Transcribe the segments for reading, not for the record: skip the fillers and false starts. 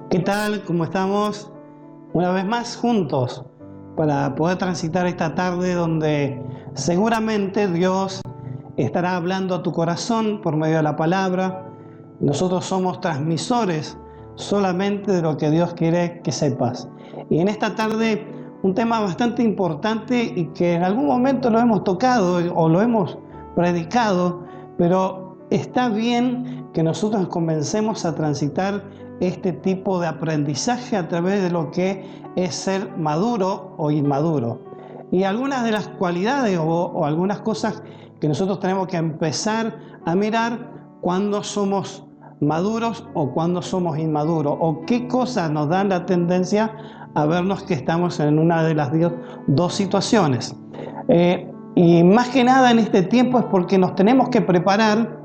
¿Qué tal? ¿Cómo estamos? Una vez más juntos para poder transitar esta tarde donde seguramente Dios estará hablando a tu corazón por medio de la palabra. Nosotros somos transmisores solamente de lo que Dios quiere que sepas. Y en esta tarde un tema bastante importante y que en algún momento lo hemos tocado o lo hemos predicado, pero está bien que nosotros comencemos a transitar este tipo de aprendizaje a través de lo que es ser maduro o inmaduro. Y algunas de las cualidades o algunas cosas que nosotros tenemos que empezar a mirar cuando somos maduros o cuando somos inmaduros, o qué cosas nos dan la tendencia a vernos que estamos en una de las dos situaciones. Y más que nada en este tiempo es porque nos tenemos que preparar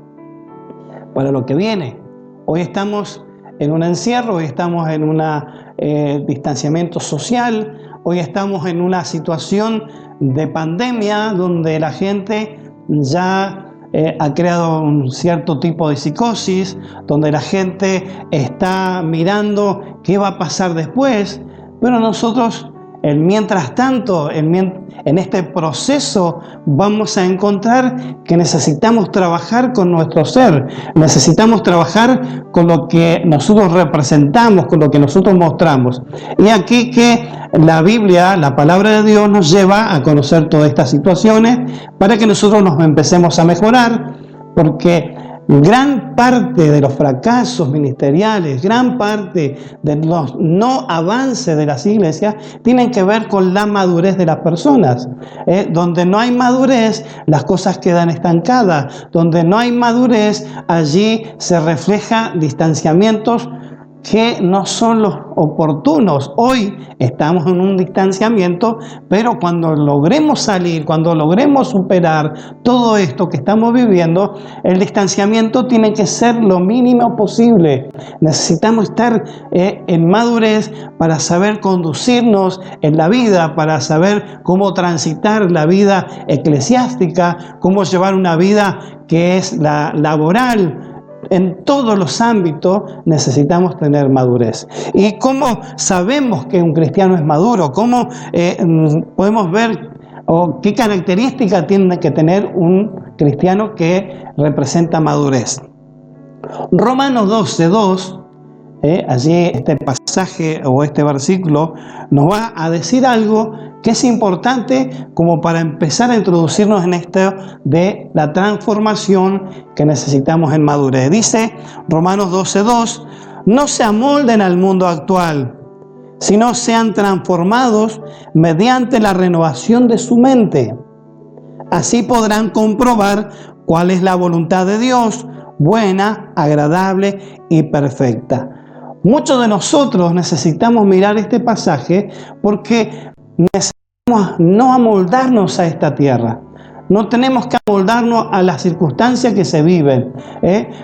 para lo que viene. Hoy estamos en un encierro, hoy estamos en un distanciamiento social, hoy estamos en una situación de pandemia donde la gente ya ha creado un cierto tipo de psicosis, donde la gente está mirando qué va a pasar después, pero nosotros, mientras tanto, en este proceso, vamos a encontrar que necesitamos trabajar con nuestro ser, necesitamos trabajar con lo que nosotros representamos, con lo que nosotros mostramos. Y aquí que la Biblia, la palabra de Dios, nos lleva a conocer todas estas situaciones para que nosotros nos empecemos a mejorar, porque gran parte de los fracasos ministeriales, gran parte de los no avances de las iglesias tienen que ver con la madurez de las personas. Donde no hay madurez, las cosas quedan estancadas. Donde no hay madurez, allí se refleja distanciamientos que no son los oportunos. Hoy estamos en un distanciamiento, pero cuando logremos salir, cuando logremos superar todo esto que estamos viviendo, el distanciamiento tiene que ser lo mínimo posible. Necesitamos estar en madurez para saber conducirnos en la vida, para saber cómo transitar la vida eclesiástica, cómo llevar una vida que es la laboral. En todos los ámbitos necesitamos tener madurez. ¿Y cómo sabemos que un cristiano es maduro? ¿Cómo podemos ver o qué características tiene que tener un cristiano que representa madurez? Romanos 12:2, allí este pasaje o este versículo nos va a decir algo que es importante como para empezar a introducirnos en esto de la transformación que necesitamos en madurez. Dice Romanos 12:2, no se amolden al mundo actual, sino sean transformados mediante la renovación de su mente. Así podrán comprobar cuál es la voluntad de Dios, buena, agradable y perfecta. Muchos de nosotros necesitamos mirar este pasaje porque necesitamos no amoldarnos a esta tierra. No tenemos que amoldarnos a las circunstancias que se viven.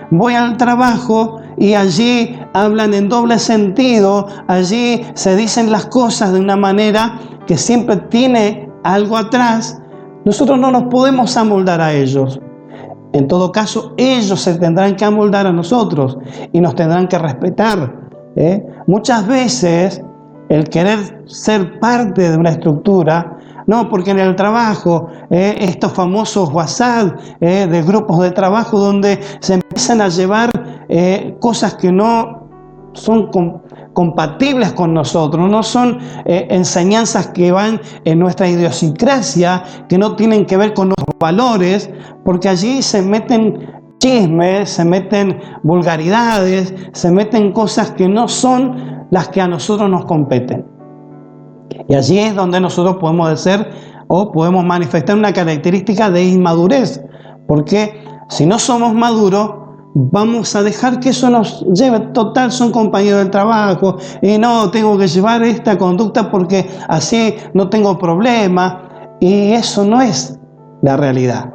Voy al trabajo y allí hablan en doble sentido, allí se dicen las cosas de una manera que siempre tiene algo atrás. Nosotros no nos podemos amoldar a ellos. En todo caso, ellos se tendrán que amoldar a nosotros y nos tendrán que respetar. Muchas veces el querer ser parte de una estructura, no, porque en el trabajo, estos famosos WhatsApp, de grupos de trabajo donde se empiezan a llevar cosas que no son compatibles con nosotros, no son enseñanzas que van en nuestra idiosincrasia, que no tienen que ver con nuestros valores, porque allí se meten chismes, se meten vulgaridades, se meten cosas que no son las que a nosotros nos competen. Y allí es donde nosotros podemos ser o podemos manifestar una característica de inmadurez, porque si no somos maduros, vamos a dejar que eso nos lleve. Total, son compañeros del trabajo y no, tengo que llevar esta conducta porque así no tengo problema. Y eso no es la realidad.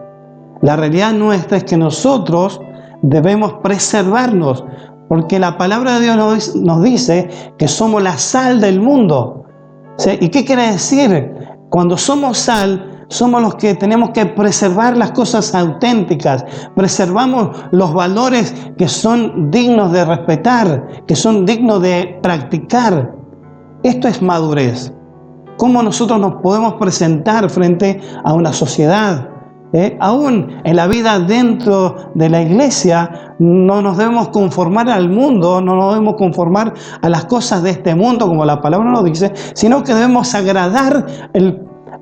La realidad nuestra es que nosotros debemos preservarnos, porque la palabra de Dios nos dice que somos la sal del mundo. ¿Sí? ¿Y qué quiere decir? Cuando somos sal, somos los que tenemos que preservar las cosas auténticas, preservamos los valores que son dignos de respetar, que son dignos de practicar. Esto es madurez. ¿Cómo nosotros nos podemos presentar frente a una sociedad? Aún en la vida dentro de la iglesia, no nos debemos conformar al mundo, no nos debemos conformar a las cosas de este mundo, como la palabra nos dice, sino que debemos agradar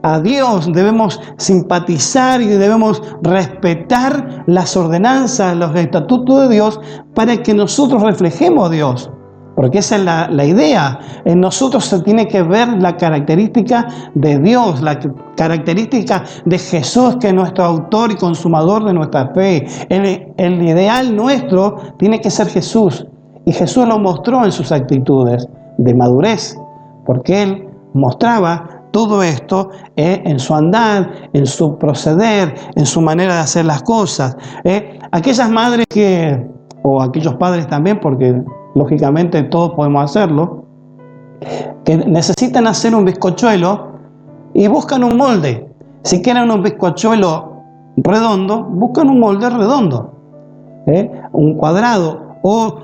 a Dios, debemos simpatizar y debemos respetar las ordenanzas, los estatutos de Dios, para que nosotros reflejemos a Dios. Porque esa es la idea. En nosotros se tiene que ver la característica de Dios, la característica de Jesús, que es nuestro autor y consumador de nuestra fe. El ideal nuestro tiene que ser Jesús. Y Jesús lo mostró en sus actitudes de madurez, porque Él mostraba todo esto en su andar, en su proceder, en su manera de hacer las cosas. Aquellas madres o aquellos padres también, porque lógicamente todos podemos hacerlo, que necesitan hacer un bizcochuelo y buscan un molde. Si quieren un bizcochuelo redondo, buscan un molde redondo, un cuadrado, o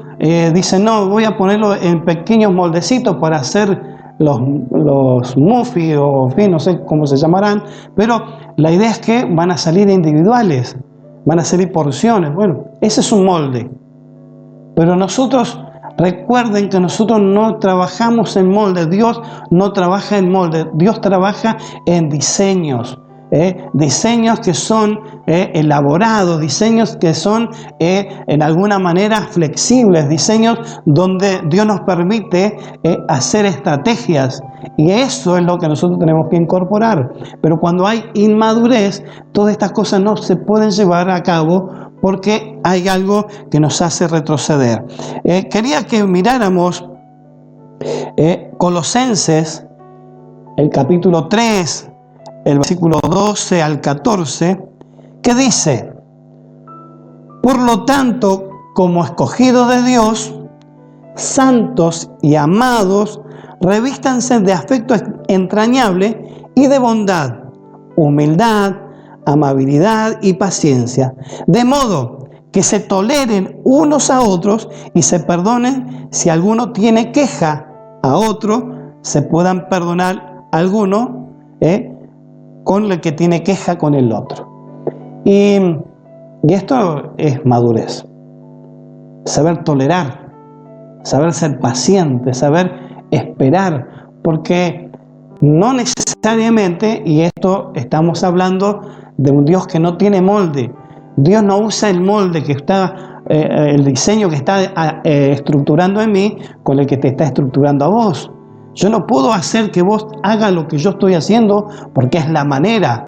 dicen, no, voy a ponerlo en pequeños moldecitos para hacer los muffins, o en fin, no sé cómo se llamarán, pero la idea es que van a salir individuales, van a salir porciones. Bueno, ese es un molde. Pero nosotros, recuerden que nosotros no trabajamos en molde. Dios no trabaja en molde. Dios trabaja en diseños. Diseños que son elaborados, diseños que son en alguna manera flexibles, diseños donde Dios nos permite hacer estrategias. Y eso es lo que nosotros tenemos que incorporar. Pero cuando hay inmadurez, todas estas cosas no se pueden llevar a cabo, porque hay algo que nos hace retroceder. Quería que miráramos Colosenses, el capítulo 3, el versículo 12 al 14, que dice: por lo tanto, como escogidos de Dios, santos y amados, revístanse de afecto entrañable y de bondad, humildad, amabilidad y paciencia, de modo que se toleren unos a otros y se perdonen si alguno tiene queja a otro, se puedan perdonar a alguno con el que tiene queja con el otro. Y esto es madurez, saber tolerar, saber ser paciente, saber esperar, porque no necesariamente, y esto estamos hablando de un Dios que no tiene molde. Dios no usa el molde que está, el diseño que está estructurando en mí con el que te está estructurando a vos. Yo no puedo hacer que vos hagas lo que yo estoy haciendo porque es la manera.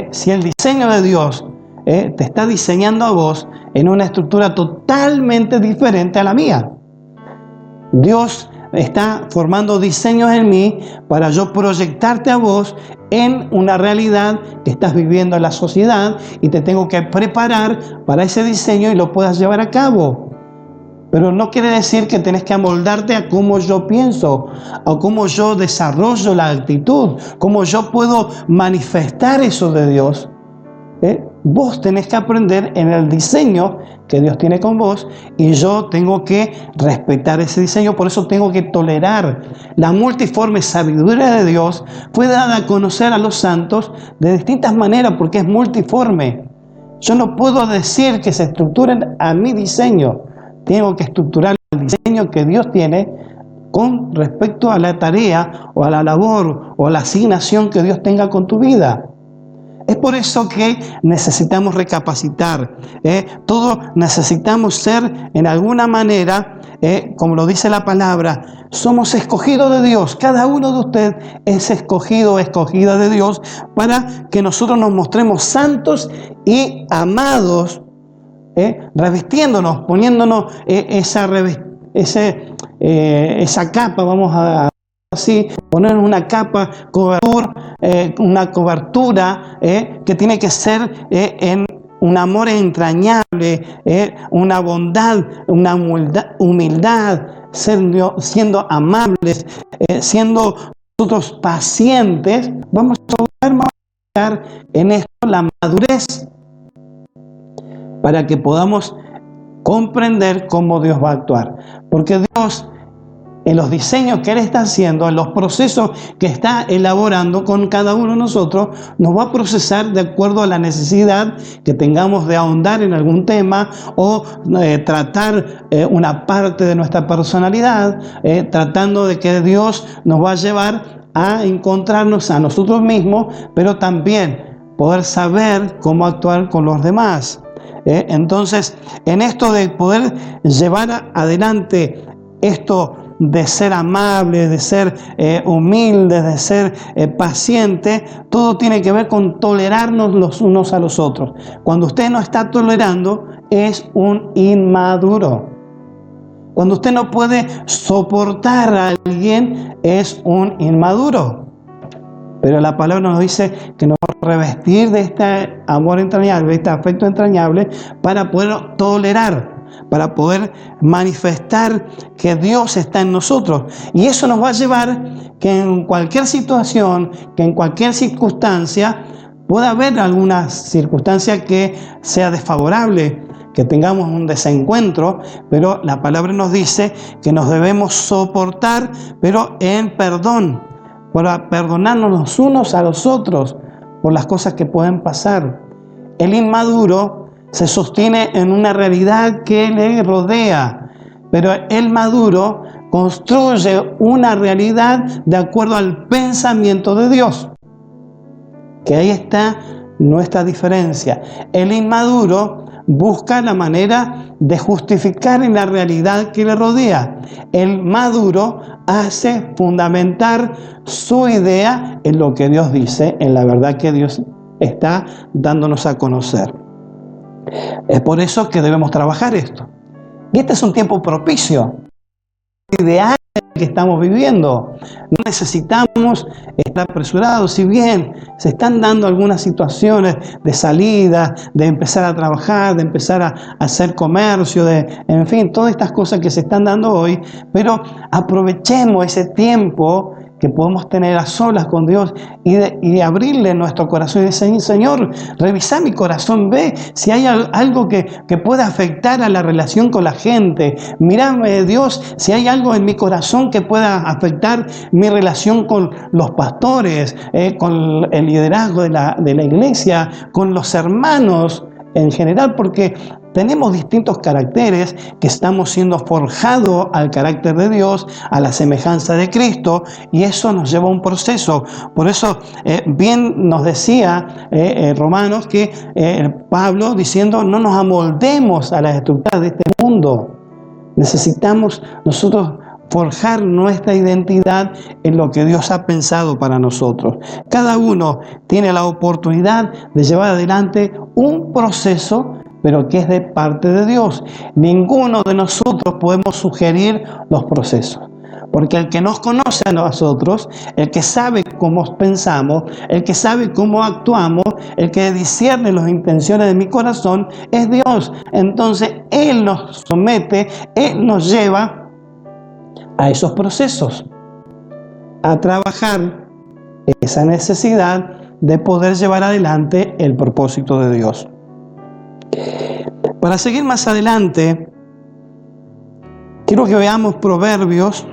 Si el diseño de Dios te está diseñando a vos en una estructura totalmente diferente a la mía. Dios está formando diseños en mí para yo proyectarte a vos en una realidad que estás viviendo en la sociedad, y te tengo que preparar para ese diseño y lo puedas llevar a cabo. Pero no quiere decir que tenés que amoldarte a cómo yo pienso, a cómo yo desarrollo la actitud, cómo yo puedo manifestar eso de Dios. Vos tenés que aprender en el diseño que Dios tiene con vos, y yo tengo que respetar ese diseño. Por eso tengo que tolerar. La multiforme sabiduría de Dios fue dada a conocer a los santos de distintas maneras, porque es multiforme. Yo no puedo decir que se estructuren a mi diseño. Tengo que estructurar el diseño que Dios tiene con respecto a la tarea o a la labor o a la asignación que Dios tenga con tu vida. Es por eso que necesitamos recapacitar. Todos necesitamos ser, en alguna manera, como lo dice la palabra, somos escogidos de Dios. Cada uno de ustedes es escogido o escogida de Dios para que nosotros nos mostremos santos y amados, revistiéndonos, poniéndonos esa capa, vamos a así, poner una capa, una cobertura que tiene que ser en un amor entrañable, una bondad, una humildad, siendo amables, siendo nosotros pacientes. Vamos a ver más desarrollar en esto la madurez para que podamos comprender cómo Dios va a actuar. Porque Dios, en los diseños que Él está haciendo, en los procesos que está elaborando con cada uno de nosotros, nos va a procesar de acuerdo a la necesidad que tengamos de ahondar en algún tema o tratar una parte de nuestra personalidad, tratando de que Dios nos va a llevar a encontrarnos a nosotros mismos, pero también poder saber cómo actuar con los demás. Entonces, en esto de poder llevar adelante esto de ser amable, de ser humilde, de ser paciente, todo tiene que ver con tolerarnos los unos a los otros. Cuando usted no está tolerando, es un inmaduro. Cuando usted no puede soportar a alguien, es un inmaduro. Pero la palabra nos dice que nos va a revestir de este amor entrañable, de este afecto entrañable, para poder tolerar, para poder manifestar que Dios está en nosotros. Y eso nos va a llevar que en cualquier situación, que en cualquier circunstancia, pueda haber alguna circunstancia que sea desfavorable, que tengamos un desencuentro, pero la palabra nos dice que nos debemos soportar, pero en perdón, para perdonarnos los unos a los otros por las cosas que pueden pasar. El inmaduro se sostiene en una realidad que le rodea, pero el maduro construye una realidad de acuerdo al pensamiento de Dios. Que ahí está nuestra diferencia. El inmaduro busca la manera de justificar en la realidad que le rodea. El maduro hace fundamentar su idea en lo que Dios dice, en la verdad que Dios está dándonos a conocer. Es por eso que debemos trabajar esto. Y este es un tiempo propicio, ideal que estamos viviendo. No necesitamos estar apresurados, si bien se están dando algunas situaciones de salida, de empezar a trabajar, de empezar a hacer comercio, en fin, todas estas cosas que se están dando hoy, pero aprovechemos ese tiempo que podemos tener a solas con Dios y abrirle nuestro corazón y decir: Señor, revisa mi corazón, ve si hay algo que pueda afectar a la relación con la gente. Mírame, Dios, si hay algo en mi corazón que pueda afectar mi relación con los pastores, con el liderazgo de la iglesia, con los hermanos en general, porque tenemos distintos caracteres que estamos siendo forjados al carácter de Dios, a la semejanza de Cristo, y eso nos lleva a un proceso. Por eso bien nos decía Romanos que Pablo diciendo: no nos amoldemos a las estructuras de este mundo. Necesitamos nosotros forjar nuestra identidad en lo que Dios ha pensado para nosotros. Cada uno tiene la oportunidad de llevar adelante un proceso, pero que es de parte de Dios. Ninguno de nosotros podemos sugerir los procesos, porque el que nos conoce a nosotros, el que sabe cómo pensamos, el que sabe cómo actuamos, el que discierne las intenciones de mi corazón, es Dios. Entonces Él nos somete, Él nos lleva a esos procesos, a trabajar esa necesidad de poder llevar adelante el propósito de Dios. Para seguir más adelante, quiero que veamos Proverbios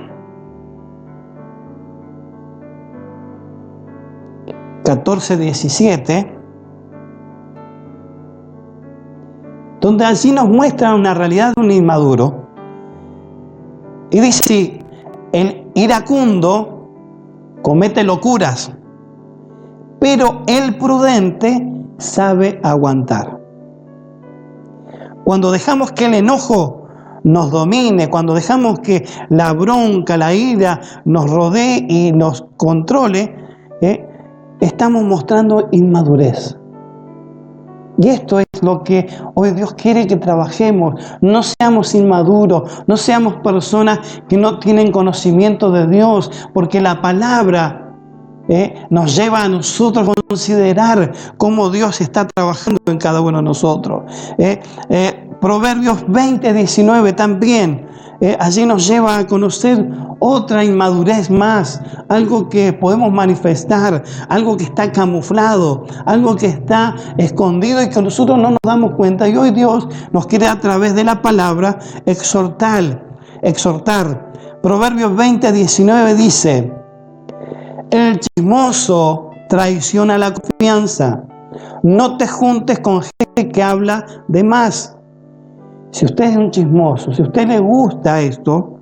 14:17, donde allí nos muestra una realidad de un inmaduro. Y dice así: el iracundo comete locuras, pero el prudente sabe aguantar. Cuando dejamos que el enojo nos domine, cuando dejamos que la bronca, la ira nos rodee y nos controle, estamos mostrando inmadurez. Y esto es lo que hoy Dios quiere que trabajemos. No seamos inmaduros, no seamos personas que no tienen conocimiento de Dios, porque la palabra nos lleva a nosotros a considerar cómo Dios está trabajando en cada uno de nosotros. Proverbios 20:19 también allí nos lleva a conocer otra inmadurez más, algo que podemos manifestar, algo que está camuflado, algo que está escondido y que nosotros no nos damos cuenta. Y hoy Dios nos quiere a través de la palabra exhortar. Proverbios 20:19 dice: el chismoso traiciona la confianza. No te juntes con gente que habla de más. Si usted es un chismoso, si a usted le gusta esto,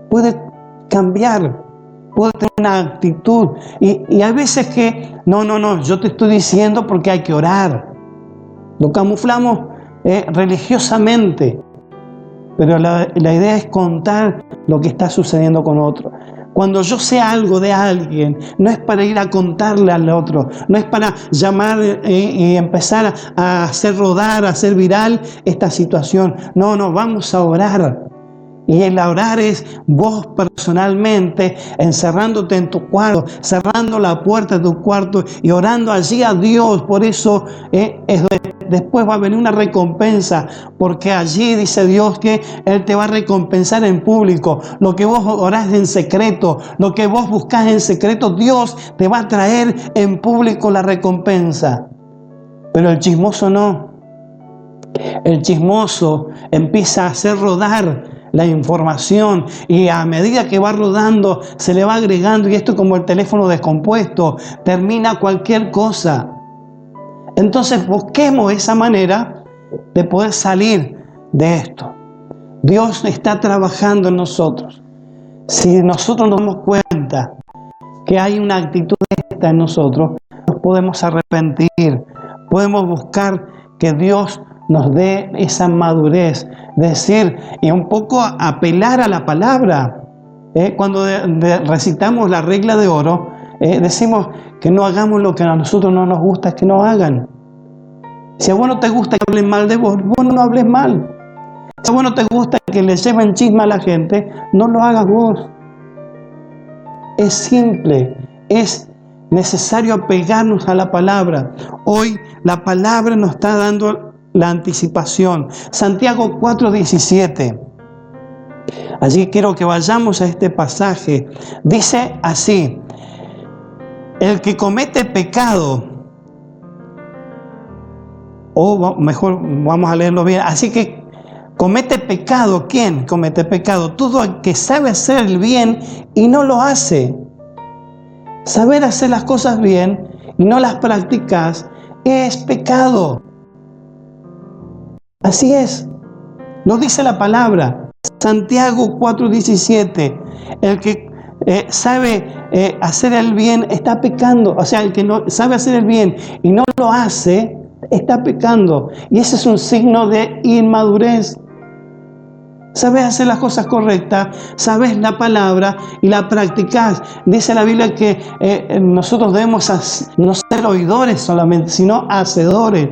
puede cambiar, puede tener una actitud. Y hay veces que, no, yo te estoy diciendo porque hay que orar. Lo camuflamos religiosamente, pero la idea es contar lo que está sucediendo con otro. Cuando yo sé algo de alguien, no es para ir a contarle al otro, no es para llamar y empezar a hacer rodar, a hacer viral esta situación. No, vamos a orar. Y el orar es vos personalmente encerrándote en tu cuarto, cerrando la puerta de tu cuarto y orando allí a Dios. Por eso después va a venir una recompensa, porque allí dice Dios que Él te va a recompensar en público. Lo que vos orás en secreto, lo que vos buscás en secreto, Dios te va a traer en público la recompensa. Pero el chismoso no. El chismoso empieza a hacer rodar la información y a medida que va rodando se le va agregando, y esto como el teléfono descompuesto, termina cualquier cosa. Entonces busquemos esa manera de poder salir de esto. Dios está trabajando en nosotros. Si nosotros nos damos cuenta que hay una actitud esta en nosotros, nos podemos arrepentir, podemos buscar que Dios nos dé esa madurez, decir y un poco apelar a la palabra. Cuando recitamos la regla de oro, decimos que no hagamos lo que a nosotros no nos gusta que nos hagan. Si a vos no te gusta que hablen mal de vos, vos no hables mal. Si a vos no te gusta que le lleven chisme a la gente, no lo hagas vos. Es simple, es necesario apegarnos a la palabra. Hoy la palabra nos está dando la anticipación. Santiago 4:17. Allí quiero que vayamos a este pasaje. Dice así: el que comete pecado, o mejor vamos a leerlo bien. Así que comete pecado. ¿Quién comete pecado? Todo el que sabe hacer el bien y no lo hace. Saber hacer las cosas bien y no las practicas es pecado. Así es, lo dice la palabra. Santiago 4:17. El que sabe hacer el bien está pecando. O sea, el que no sabe hacer el bien y no lo hace, está pecando. Y ese es un signo de inmadurez. Sabes hacer las cosas correctas, sabes la palabra y la practicas. Dice la Biblia que nosotros debemos no ser oidores solamente, sino hacedores.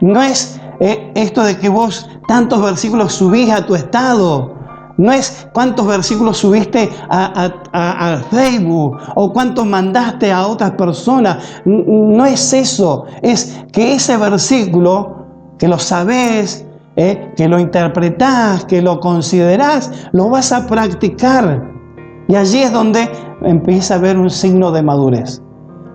No es esto de que vos tantos versículos subís a tu estado. No es cuántos versículos subiste a Facebook o cuántos mandaste a otras personas. No es eso. Es que ese versículo, que lo sabés, que lo interpretás, que lo considerás, lo vas a practicar. Y allí es donde empieza a haber un signo de madurez.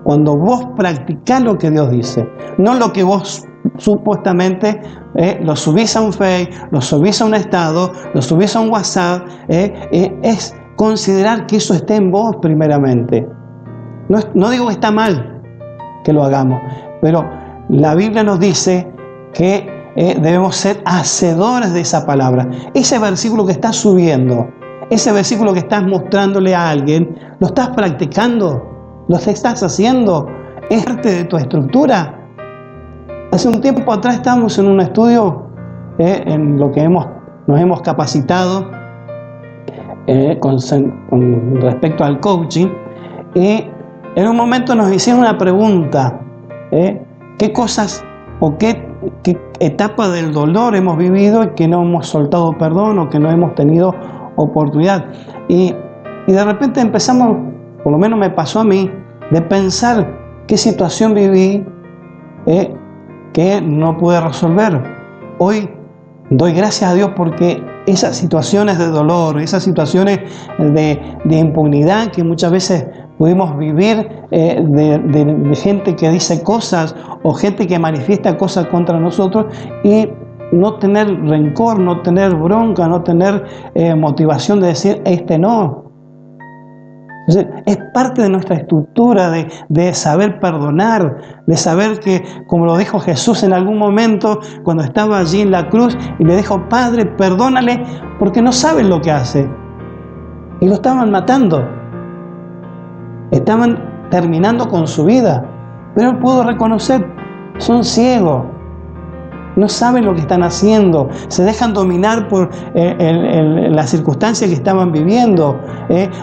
Cuando vos practicás lo que Dios dice, no lo que vos supuestamente lo subís a un Face, lo subís a un estado, lo subís a un WhatsApp, es considerar que eso esté en vos primeramente. No digo que está mal que lo hagamos, pero la Biblia nos dice que debemos ser hacedores de esa palabra. Ese versículo que estás subiendo, ese versículo que estás mostrándole a alguien, ¿lo estás practicando? ¿Lo estás haciendo? ¿Es parte de tu estructura? Hace un tiempo atrás estábamos en un estudio en lo que nos hemos capacitado con respecto al coaching, y en un momento nos hicieron una pregunta: ¿qué cosas o qué etapa del dolor hemos vivido y que no hemos soltado perdón o que no hemos tenido oportunidad? Y de repente empezamos, por lo menos me pasó a mí, de pensar qué situación viví que no pude resolver. Hoy Doy gracias a Dios porque esas situaciones de dolor, esas situaciones de impunidad que muchas veces pudimos vivir, de gente que dice cosas o gente que manifiesta cosas contra nosotros, y no tener rencor, no tener bronca, no tener motivación de decir no. Entonces, es parte de nuestra estructura de saber perdonar, de saber que, como lo dijo Jesús en algún momento cuando estaba allí en la cruz, y le dijo: Padre, perdónale porque no saben lo que hace. Y lo estaban matando. Estaban terminando con su vida. Pero él pudo reconocer: son ciegos. No saben lo que están haciendo, se dejan dominar por las circunstancias que estaban viviendo.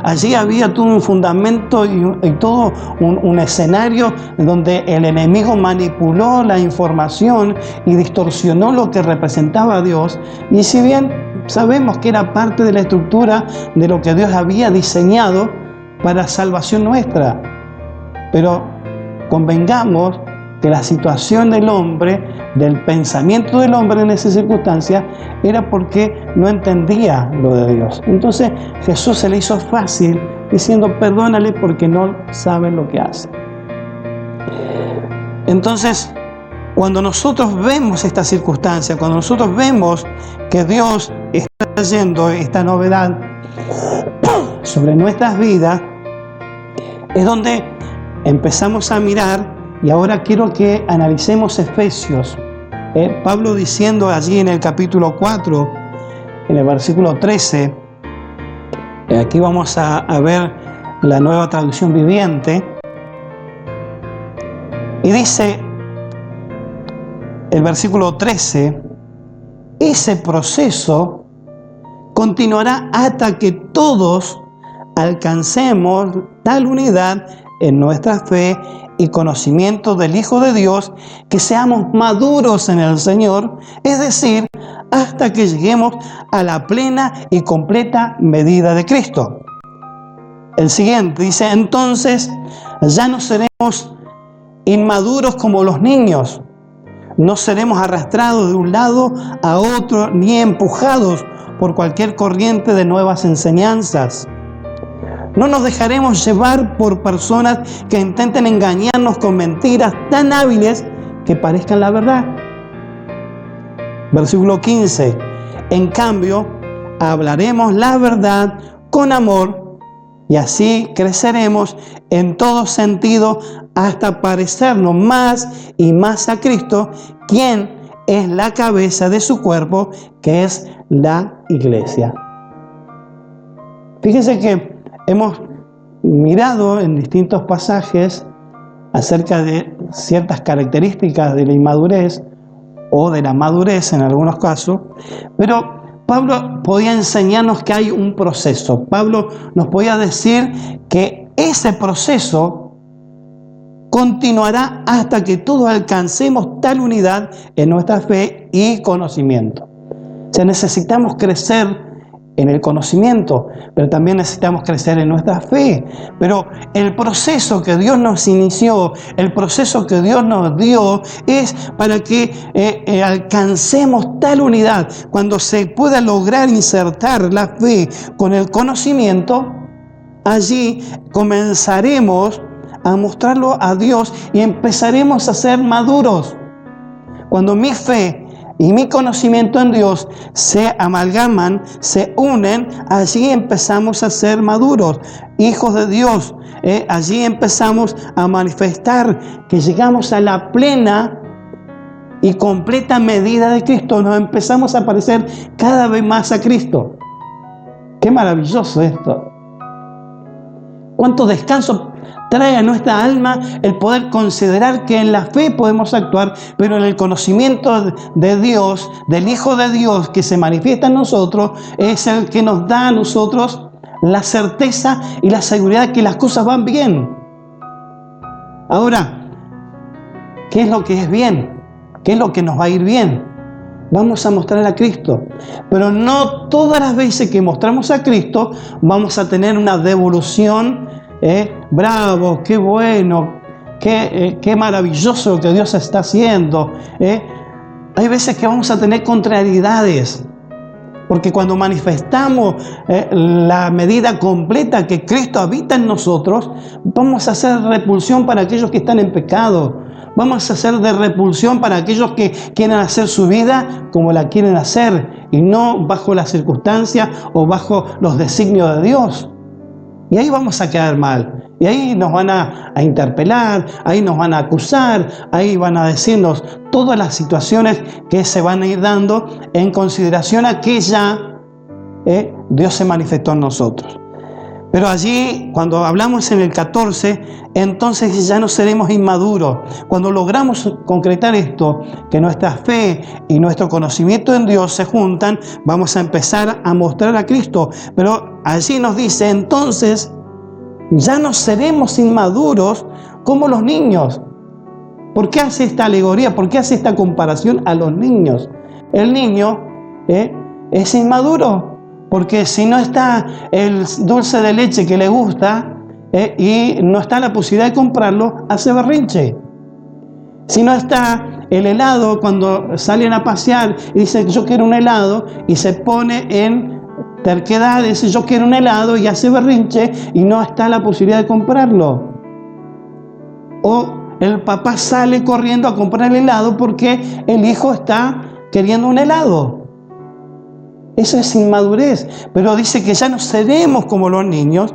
Allí había todo un fundamento y todo un escenario donde el enemigo manipuló la información y distorsionó lo que representaba a Dios. Y si bien sabemos que era parte de la estructura de lo que Dios había diseñado para salvación nuestra, pero convengamos que la situación del hombre, del pensamiento del hombre en esa circunstancia, era porque no entendía lo de Dios. Entonces Jesús se le hizo fácil diciendo: perdónale porque no saben lo que hacen. Entonces, cuando nosotros vemos esta circunstancia, cuando nosotros vemos que Dios está trayendo esta novedad sobre nuestras vidas, es donde empezamos a mirar. Y ahora quiero que analicemos Efesios. Pablo diciendo allí en el capítulo 4, en el versículo 13, aquí vamos a ver la Nueva Traducción Viviente, y dice el versículo 13: ese proceso continuará hasta que todos alcancemos tal unidad en nuestra fe y conocimiento del Hijo de Dios, que seamos maduros en el Señor, es decir, hasta que lleguemos a la plena y completa medida de Cristo. El siguiente dice: entonces ya no seremos inmaduros como los niños, no seremos arrastrados de un lado a otro ni empujados por cualquier corriente de nuevas enseñanzas. No nos dejaremos llevar por personas que intenten engañarnos con mentiras tan hábiles que parezcan la verdad. Versículo 15. En cambio, hablaremos la verdad con amor, y así creceremos en todo sentido hasta parecernos más y más a Cristo, quien es la cabeza de su cuerpo, que es la iglesia. Fíjense que hemos mirado en distintos pasajes acerca de ciertas características de la inmadurez o de la madurez en algunos casos, pero Pablo podía enseñarnos que hay un proceso. Pablo nos podía decir que ese proceso continuará hasta que todos alcancemos tal unidad en nuestra fe y conocimiento. O sea, necesitamos crecer en el conocimiento, pero también necesitamos crecer en nuestra fe. Pero el proceso que Dios nos inició, el proceso que Dios nos dio, es para que alcancemos tal unidad. Cuando se pueda lograr insertar la fe con el conocimiento, allí comenzaremos a mostrarlo a Dios y empezaremos a ser maduros. Cuando mi fe y mi conocimiento en Dios se amalgaman, se unen, allí empezamos a ser maduros, hijos de Dios. Allí empezamos a manifestar que llegamos a la plena y completa medida de Cristo. Nos empezamos a parecer cada vez más a Cristo. ¡Qué maravilloso esto! ¡Cuánto descanso trae a nuestra alma el poder considerar que en la fe podemos actuar, pero en el conocimiento de Dios, del Hijo de Dios que se manifiesta en nosotros, es el que nos da a nosotros la certeza y la seguridad que las cosas van bien? Ahora, ¿qué es lo que es bien? ¿Qué es lo que nos va a ir bien? Vamos a mostrar a Cristo, pero no todas las veces que mostramos a Cristo vamos a tener una devolución. Bravo, qué bueno, qué maravilloso lo que Dios está haciendo. Hay veces que vamos a tener contrariedades, porque cuando manifestamos la medida completa que Cristo habita en nosotros, vamos a hacer repulsión para aquellos que están en pecado. Vamos a hacer de repulsión para aquellos que quieren hacer su vida como la quieren hacer y no bajo las circunstancias o bajo los designios de Dios. Y ahí vamos a quedar mal. Y ahí nos van a interpelar, ahí nos van a acusar, ahí van a decirnos todas las situaciones que se van a ir dando en consideración a que ya Dios se manifestó en nosotros. Pero allí, cuando hablamos en el 14, entonces ya no seremos inmaduros. Cuando logramos concretar esto, que nuestra fe y nuestro conocimiento en Dios se juntan, vamos a empezar a mostrar a Cristo. Pero allí nos dice, entonces, ya no seremos inmaduros como los niños. ¿Por qué hace esta alegoría? ¿Por qué hace esta comparación a los niños? El niño es inmaduro. Porque si no está el dulce de leche que le gusta y no está la posibilidad de comprarlo, hace berrinche. Si no está el helado cuando salen a pasear y dicen yo quiero un helado y se pone en terquedad, dice yo quiero un helado y hace berrinche y no está la posibilidad de comprarlo. O el papá sale corriendo a comprar el helado porque el hijo está queriendo un helado. Eso es inmadurez, pero dice que ya no seremos como los niños,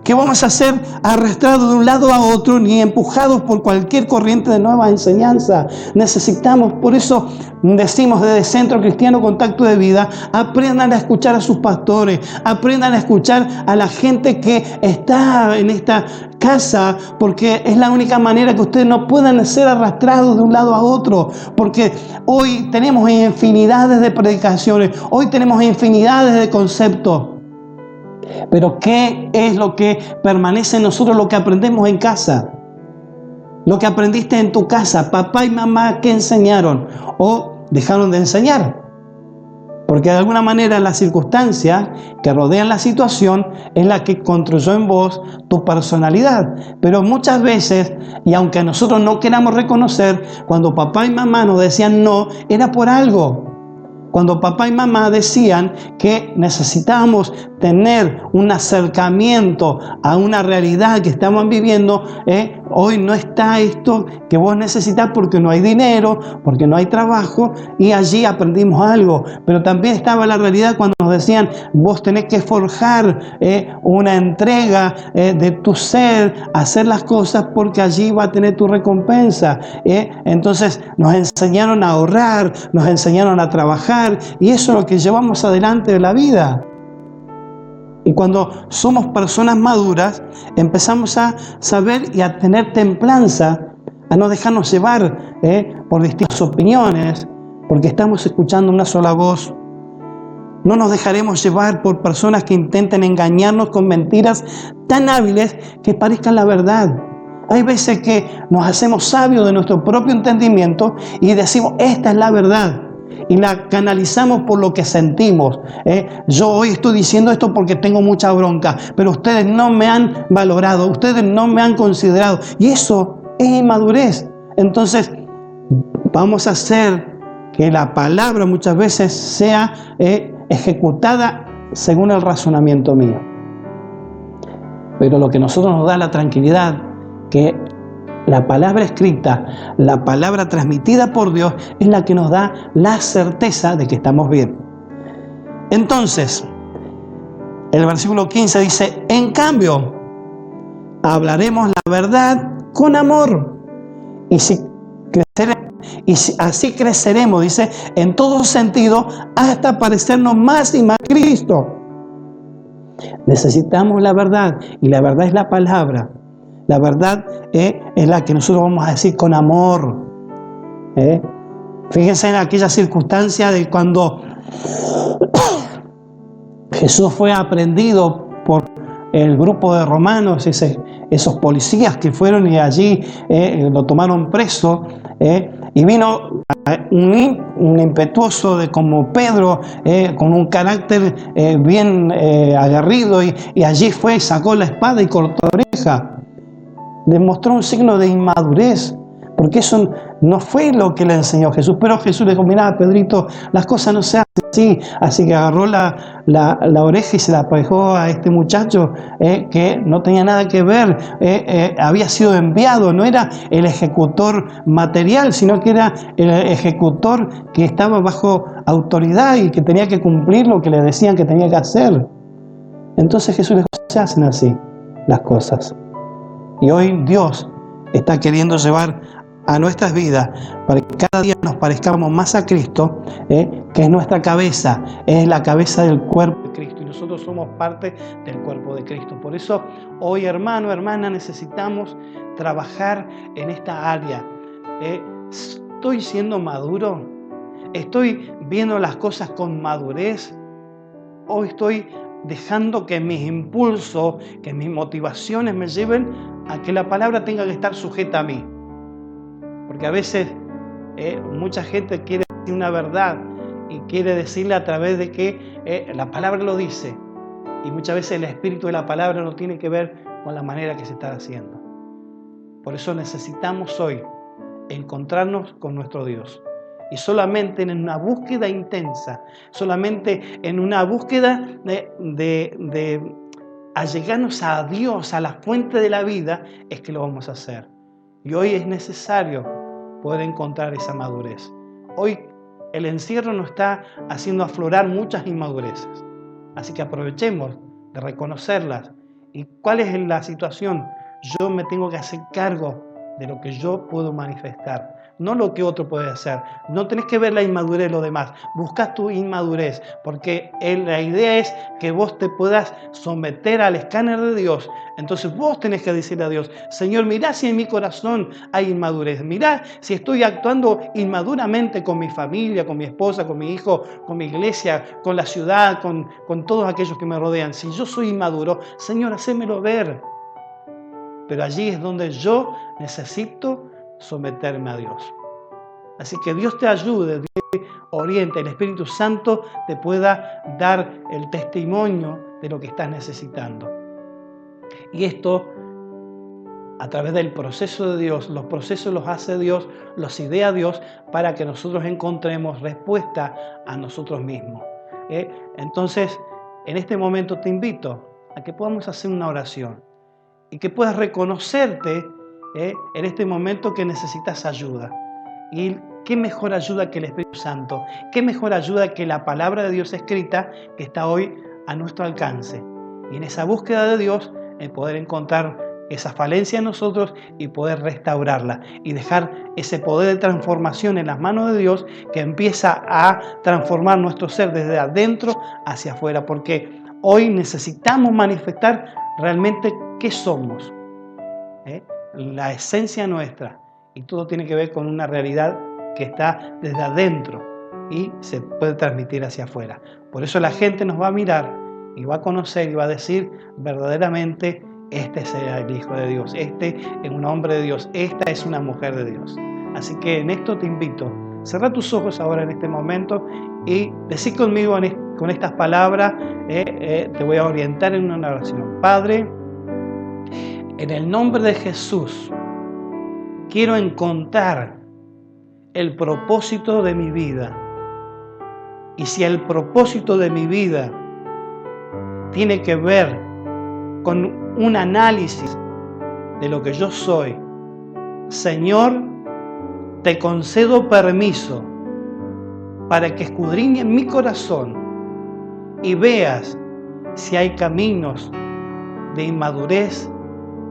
que vamos a ser arrastrados de un lado a otro ni empujados por cualquier corriente de nueva enseñanza. Necesitamos, por eso decimos desde Centro Cristiano Contacto de Vida, aprendan a escuchar a sus pastores, aprendan a escuchar a la gente que está en esta casa, porque es la única manera que ustedes no puedan ser arrastrados de un lado a otro, porque hoy tenemos infinidades de predicaciones, hoy tenemos infinidades de conceptos, pero ¿qué es lo que permanece en nosotros, lo que aprendemos en casa? Lo que aprendiste en tu casa, papá y mamá, ¿qué enseñaron? ¿O dejaron de enseñar? Porque de alguna manera las circunstancias que rodean la situación es la que construyó en vos tu personalidad. Pero muchas veces, y aunque nosotros no queramos reconocer, cuando papá y mamá nos decían no, era por algo. Cuando papá y mamá decían que necesitábamos tener un acercamiento a una realidad que estamos viviendo, hoy no está esto que vos necesitas porque no hay dinero, porque no hay trabajo, y allí aprendimos algo. Pero también estaba la realidad cuando nos decían, vos tenés que forjar una entrega de tu ser, hacer las cosas porque allí va a tener tu recompensa. Entonces nos enseñaron a ahorrar, nos enseñaron a trabajar, y eso es lo que llevamos adelante de la vida. Y cuando somos personas maduras, empezamos a saber y a tener templanza, a no dejarnos llevar por distintas opiniones, porque estamos escuchando una sola voz. No nos dejaremos llevar por personas que intenten engañarnos con mentiras tan hábiles que parezcan la verdad. Hay veces que nos hacemos sabios de nuestro propio entendimiento y decimos, esta es la verdad. Y la canalizamos por lo que sentimos. Yo hoy estoy diciendo esto porque tengo mucha bronca, pero ustedes no me han valorado, ustedes no me han considerado. Y eso es inmadurez. Entonces, vamos a hacer que la palabra muchas veces sea ejecutada según el razonamiento mío. Pero lo que a nosotros nos da la tranquilidad, que la palabra escrita, la palabra transmitida por Dios, es la que nos da la certeza de que estamos bien. Entonces, el versículo 15 dice, en cambio, hablaremos la verdad con amor. Y así creceremos, dice, en todo sentido, hasta parecernos más y más a Cristo. Necesitamos la verdad, y la verdad es la palabra. La verdad es la que nosotros vamos a decir con amor. Fíjense en aquella circunstancia de cuando Jesús fue aprehendido por el grupo de romanos, esos policías que fueron y allí lo tomaron preso, y vino un impetuoso como Pedro, con un carácter bien aguerrido, y allí fue, sacó la espada y cortó la oreja. Demostró un signo de inmadurez, porque eso No fue lo que le enseñó Jesús, pero Jesús le dijo, mirá, Pedrito, las cosas no se hacen así. Así que agarró la oreja y se la pegó a este muchacho que no tenía nada que ver, había sido enviado, no era el ejecutor material, sino que era el ejecutor que estaba bajo autoridad y que tenía que cumplir lo que le decían que tenía que hacer. Entonces Jesús le dijo, se hacen así las cosas. Y hoy Dios está queriendo llevar a nuestras vidas para que cada día nos parezcamos más a Cristo, que es nuestra cabeza, es la cabeza del cuerpo de Cristo y nosotros somos parte del cuerpo de Cristo. Por eso hoy, hermano, hermana, necesitamos trabajar en esta área. ¿Estoy siendo maduro? ¿Estoy viendo las cosas con madurez? ¿O estoy dejando que mis impulsos, que mis motivaciones me lleven a que la palabra tenga que estar sujeta a mí? Porque a veces mucha gente quiere decir una verdad y quiere decirla a través de que la palabra lo dice. Y muchas veces el espíritu de la palabra no tiene que ver con la manera que se está haciendo. Por eso necesitamos hoy encontrarnos con nuestro Dios. Y solamente en una búsqueda intensa, solamente en una búsqueda de allegarnos a Dios, a la fuente de la vida, es que lo vamos a hacer. Y hoy es necesario poder encontrar esa madurez. Hoy el encierro nos está haciendo aflorar muchas inmadureces. Así que aprovechemos de reconocerlas. ¿Y cuál es la situación? Yo me tengo que hacer cargo de lo que yo puedo manifestar, no lo que otro puede hacer. No tenés que ver la inmadurez de los demás, buscas tu inmadurez, porque la idea es que vos te puedas someter al escáner de Dios. Entonces vos tenés que decirle a Dios, Señor, mirá si en mi corazón hay inmadurez, mirá si estoy actuando inmaduramente con mi familia, con mi esposa, con mi hijo, con mi iglesia, con la ciudad, con todos aquellos que me rodean. Si yo soy inmaduro, Señor, hacémelo ver. Pero allí es donde yo necesito someterme a Dios. Así que Dios te ayude, Dios te oriente, el Espíritu Santo te pueda dar el testimonio de lo que estás necesitando. Y esto, a través del proceso de Dios, los procesos los hace Dios, los idea Dios, para que nosotros encontremos respuesta a nosotros mismos. Entonces, en este momento te invito a que podamos hacer una oración y que puedas reconocerte en este momento que necesitas ayuda. Y qué mejor ayuda que el Espíritu Santo, qué mejor ayuda que la palabra de Dios escrita que está hoy a nuestro alcance. Y en esa búsqueda de Dios, en poder encontrar esa falencia en nosotros y poder restaurarla y dejar ese poder de transformación en las manos de Dios que empieza a transformar nuestro ser desde adentro hacia afuera, porque hoy necesitamos manifestar realmente qué somos, la esencia nuestra, y todo tiene que ver con una realidad que está desde adentro y se puede transmitir hacia afuera. Por eso la gente nos va a mirar y va a conocer y va a decir verdaderamente, este es el Hijo de Dios, este es un hombre de Dios, esta es una mujer de Dios. Así que en esto te invito, cerra tus ojos ahora en este momento y decí conmigo con estas palabras, te voy a orientar en una oración. Padre, en el nombre de Jesús, quiero encontrar el propósito de mi vida. Y si el propósito de mi vida tiene que ver con un análisis de lo que yo soy, Señor, te concedo permiso para que escudriñes mi corazón y veas si hay caminos de inmadurez,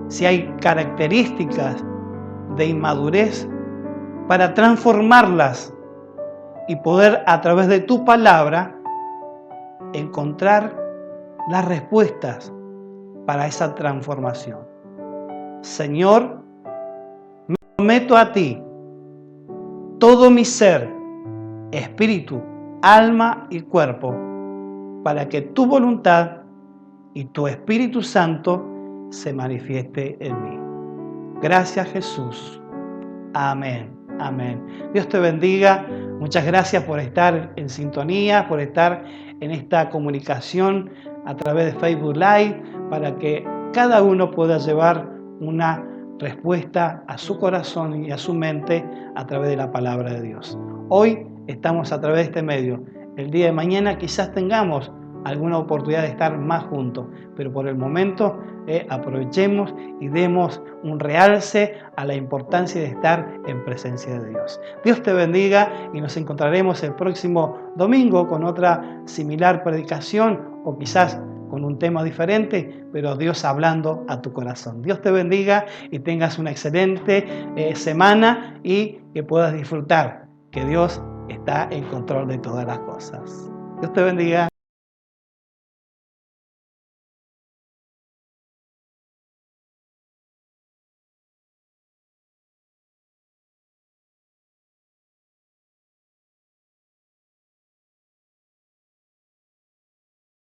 si hay características de inmadurez, para transformarlas y poder a través de tu palabra encontrar las respuestas para esa transformación. Señor, me someto a ti, todo mi ser, espíritu, alma y cuerpo, para que tu voluntad y tu Espíritu Santo se manifieste en mí. Gracias, Jesús. Amén. Amén. Dios te bendiga. Muchas gracias por estar en sintonía, por estar en esta comunicación a través de Facebook Live, para que cada uno pueda llevar una respuesta a su corazón y a su mente a través de la palabra de Dios. Hoy estamos a través de este medio. El día de mañana quizás tengamos alguna oportunidad de estar más juntos, pero por el momento aprovechemos y demos un realce a la importancia de estar en presencia de Dios. Dios te bendiga y nos encontraremos el próximo domingo con otra similar predicación o quizás con un tema diferente, pero Dios hablando a tu corazón. Dios te bendiga y tengas una excelente semana y que puedas disfrutar que Dios está en control de todas las cosas. Dios te bendiga.